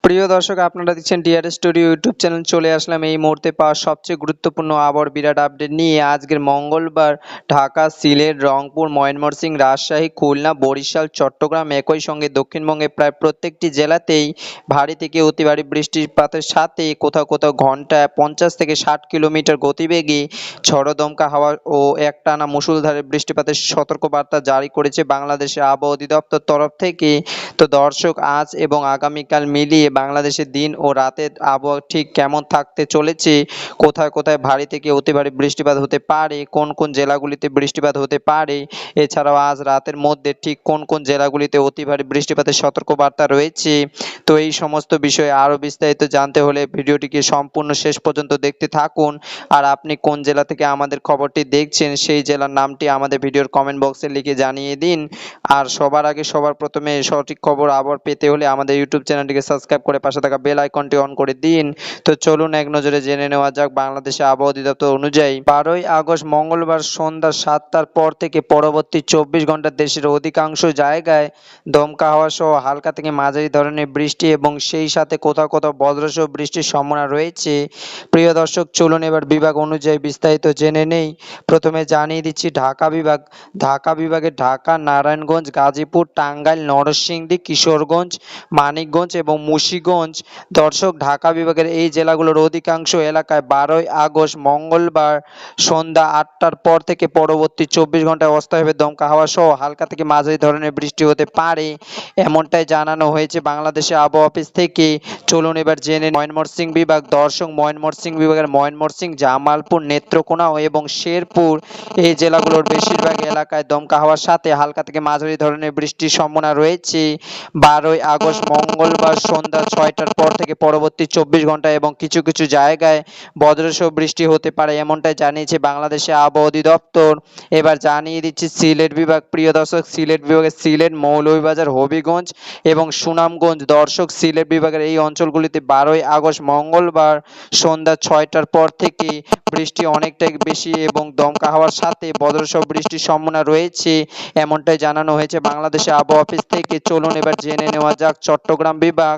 প্রিয় দর্শক, আপনারা দেখছেন ডিআর স্টুডিও ইউটিউব চ্যানেল। চলে আসলাম এই মুহূর্তে পাওয়া সবচেয়ে গুরুত্বপূর্ণ আবহাওয়ার বিরাট আপডেট নিয়ে। আজকের মঙ্গলবার ঢাকা, সিলেট, রংপুর, ময়মনসিংহ, রাজশাহী, খুলনা, বরিশাল, চট্টগ্রাম, একই সঙ্গে দক্ষিণবঙ্গের প্রায় প্রত্যেকটি জেলাতেই ভারী থেকে অতি ভারী বৃষ্টিপাতের সাথে কোথাও কোথাও ঘন্টায় 50 থেকে 60 কিলোমিটার গতিবেগে ঝড়ো দমকা হাওয়া ও একটানা মুষলধারে বৃষ্টিপাতের সতর্কবার্তা জারি করেছে বাংলাদেশের আবহাওয়া অধিদপ্তর তরফ থেকে। তো দর্শক, আজ এবং আগামীকাল মিলিয়ে বাংলাদেশের দিন ও রাতের আবহাওয়া ঠিক কেমন থাকতে চলেছে, কোথায় কোথায় ভারী থেকে অতি ভারী বৃষ্টিপাত হতে পারে, কোন কোন জেলাগুলিতে বৃষ্টিপাত হতে পারে, এছাড়াও আজ রাতের মধ্যে ঠিক কোন কোন জেলাগুলিতে অতি ভারী বৃষ্টিপাতের সতর্কবার্তা রয়েছে। তো এই সমস্ত বিষয়ে আরও বিস্তারিত জানতে হলে ভিডিওটিকে সম্পূর্ণ শেষ পর্যন্ত দেখতে থাকুন। আর আপনি কোন জেলা থেকে আমাদের খবরটি দেখছেন সেই জেলার নামটি আমাদের ভিডিওর কমেন্ট বক্সে লিখে জানিয়ে দিন। আর সবার আগে সবার প্রথমে সঠিক খবর আবার পেতে হলে আমাদের ইউটিউব চ্যানেলটিকে সাবস্ক্রাইব করে পাশে থাকা বেল আইকনটি অন করে দিন। তো চলুন এক নজরে জেনে নেওয়া যাক বাংলাদেশের আবহাওয়া অধিদপ্তর অনুযায়ী 12ই আগস্ট মঙ্গলবার সন্ধ্যা 7টার পর থেকে পরবর্তী 24 ঘন্টা দেশের অধিকাংশ জায়গায় দমকা হাওয়া সহ হালকা থেকে মাঝারি ধরনের বৃষ্টি এবং সেই সাথে কোথাও কোথাও বজ্রসহ বৃষ্টির সম্ভাবনা রয়েছে। প্রিয় দর্শক, চলুন এবার বিভাগ অনুযায়ী বিস্তারিত জেনে নেই। প্রথমে জানিয়ে দিচ্ছি ঢাকা বিভাগে ঢাকা, নারায়ণগঞ্জ, গাজীপুর, টাঙ্গাইল, নরসিংদী, কিশোরগঞ্জ, মানিকগঞ্জ এবং মুন্সিগঞ্জ। দর্শক, ঢাকা বিভাগের এই জেলাগুলোর অধিকাংশ এলাকায় 12ই আগস্ট মঙ্গলবার সন্ধ্যা 8টার পর থেকে পরবর্তী 24 ঘন্টায় অস্থায়ীভাবে দমকা হাওয়া সহ হালকা থেকে মাঝারি ধরনের বৃষ্টি হতে পারে, এমনটাই জানানো হয়েছে বাংলাদেশের আবহাওয়া অফিস থেকে। চলুন এবার জেনে ময়মনসিংহ বিভাগ। দর্শক, ময়মনসিংহ বিভাগের ময়মনসিংহ, জামালপুর, নেত্রকোনা এবং শেরপুর এই জেলাগুলোর বেশিরভাগ এলাকায় দমকা হাওয়ার সাথে হালকা থেকে মাঝারি ধরনের বৃষ্টির সম্ভাবনা রয়েছে 12ই আগস্ট মঙ্গলবার সন্ধ্যা 6টার পর থেকে পরবর্তী 24 ঘন্টা এবং কিছু কিছু জায়গায় বজ্রসহ বৃষ্টি হতে পারে, এমনটাই জানিয়েছে বাংলাদেশের আবহাওয়া অধিদপ্তর। এবার জানিয়ে দিচ্ছি সিলেট বিভাগ। প্রিয় দর্শক, সিলেট বিভাগের সিলেট, মৌলভীবাজার, হবিগঞ্জ এবং সুনামগঞ্জ। দর্শক, সিলেট বিভাগের এই অঞ্চলগুলিতে 12ই আগস্ট মঙ্গলবার সন্ধ্যা 6টার পর থেকে বৃষ্টি অনেকটাই বেশি এবং দমকা হাওয়ার সাথে বজ্রসহ বৃষ্টির সম্ভাবনা রয়েছে, এমনটাই জানানো হয়েছে বাংলাদেশের আবহাওয়া অফিস থেকে। চলুন এবার জেনে নেওয়া যাক চট্টগ্রাম বিভাগ।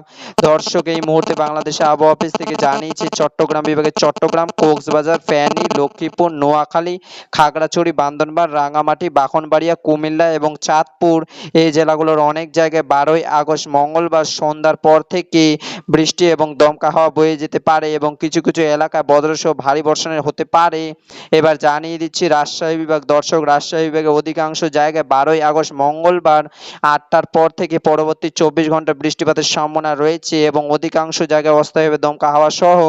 দর্শক, এই মুহূর্তে বাংলাদেশের আবহাওয়া অফিস থেকে জানিয়েছে চট্টগ্রাম বিভাগের চট্টগ্রাম, কক্সবাজার, ফেনী, লক্ষ্মীপুর, নোয়াখালী, খাগড়াছড়ি, বান্দরবান, রাঙামাটি, ব্রাহ্মণবাড়িয়া, কুমিল্লা এবং চাঁদপুর এই জেলাগুলোর অনেক জায়গায় 12ই আগস্ট মঙ্গলবার সন্ধ্যার পর থেকে বৃষ্টি এবং দমকা হাওয়া বয়ে যেতে পারে এবং কিছু কিছু এলাকায় বজ্রসহ ভারী বর্ষণের হতে পারে। এবার জানিয়ে দিচ্ছি রাজশাহী বিভাগ। দর্শক, রাজশাহী বিভাগের অধিকাংশ জায়গায় 12ই আগস্ট মঙ্গলবার 8টার পর থেকে পরবর্তী 24 ঘন্টা বৃষ্টিপাতের সম্ভাবনা রয়েছে এবং অধিকাংশ জায়গায় অস্থায়ীভাবে দমকা হাওয়া সহ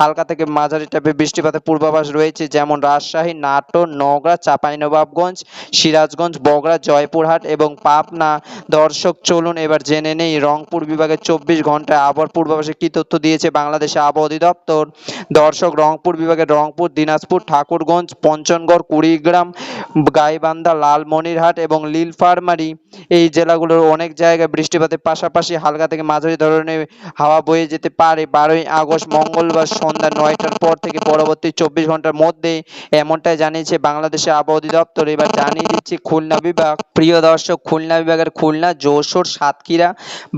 হালকা থেকে মাঝারি টাইপের বৃষ্টিপাতের পূর্বাভাস রয়েছে, যেমন রাজশাহী, নাটোর, নওগাঁ, চাঁপাইনবাবগঞ্জ, সিরাজগঞ্জ, বগুড়া, জয়পুরহাট এবং পাবনা। দর্শক, চলুন এবার জেনে নেই রংপুর বিভাগের 24 ঘন্টায় আবহাওয়ার পূর্বাভাসে কি তথ্য দিয়েছে বাংলাদেশের আবহাওয়া অধিদপ্তর। দর্শক, রংপুর বিভাগের রংপুর, দিনাজপুর, ঠাকুরগঞ্জ, পঞ্চগড়, কুড়িগ্রাম, গাইবান্ধা, লালমনিরহাট এবং নীলফামারী এই জেলাগুলোর অনেক জায়গায় বৃষ্টিপাতের পাশাপাশি হালকা থেকে মাঝারি ধরনের হাওয়া বয়ে যেতে পারে 12ই আগস্ট মঙ্গলবার সন্ধ্যা 9টার পর থেকে পরবর্তী 24 ঘন্টার মধ্যে, এমনটাই জানিয়েছে বাংলাদেশের আবহাওয়া অধিদপ্তর। এবার জানিয়ে দিচ্ছি খুলনা বিভাগ। প্রিয় দর্শক, খুলনা বিভাগের খুলনা, যশোর, সাতক্ষীরা,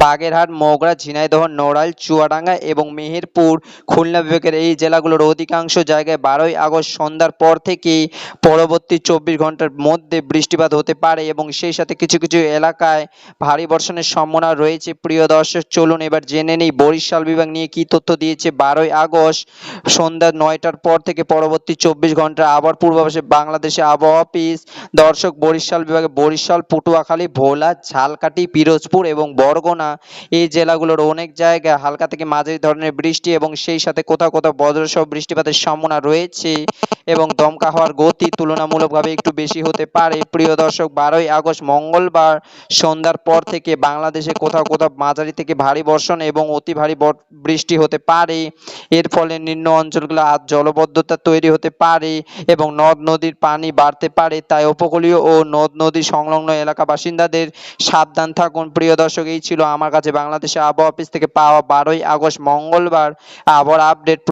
বাগেরহাট, মগরা, ঝিনাইদহ, নড়াইল, চুয়াডাঙ্গা এবং মেহেরপুর খুলনা বিভাগের এই জেলাগুলোর অধিকাংশ জায়গায় 12ই আগস্ট সন্ধ্যার পর থেকে পরবর্তী 24 ঘন্টার মধ্যে বৃষ্টিপাত হতে পারে এবং সেই সাথে কিছু কিছু এলাকায় ভারী বর্ষণের সম্ভাবনা রয়েছে। প্রিয় দর্শক, চলুন এবার জেনে নেই বরিশাল বিভাগ নিয়ে কি তথ্য দিয়েছে 12ই আগস্ট সন্ধ্যা 9টার পর থেকে পরবর্তী 24 ঘন্টা আবার পূর্বাভাসে বাংলাদেশের আবহাওয়া অফিস। দর্শক, বরিশাল বিভাগে বরিশাল, পটুয়াখালী, ভোলা, ঝালকাঠি, পিরোজপুর এবং বরগুনা এই জেলাগুলোর অনেক জায়গায় হালকা থেকে মাঝারি ধরনের বৃষ্টি এবং সেই সাথে কোথাও কোথাও বজ্রসহ বৃষ্টিপাতের সম্ভাবনা রয়েছে এবং দমকা হওয়ার গতি তুলনামূলকভাবে একটু বেশি হতে পারে। প্রিয় দর্শক, 12ই আগস্ট মঙ্গলবার সন্ধ্যার পর থেকে বাংলাদেশে কোথাও কোথাও মাঝারি থেকে ভারী বর্ষণ এবং অতি ভারী বৃষ্টি হতে পারে। এর ফলে নিম্ন অঞ্চলগুলো আজ জলবদ্ধতা তৈরি হতে পারে এবং নদ নদীর পানি বাড়তে পারে, তাই উপকূলীয় ও নদ নদী সংলগ্ন এলাকা বাসিন্দাদের সাবধান থাকুন। প্রিয় দর্শক, এই ছিল আমার কাছে বাংলাদেশের আবহাওয়া অফিস থেকে পাওয়া 12ই আগস্ট মঙ্গলবার আবহাওয়ার আপডেট।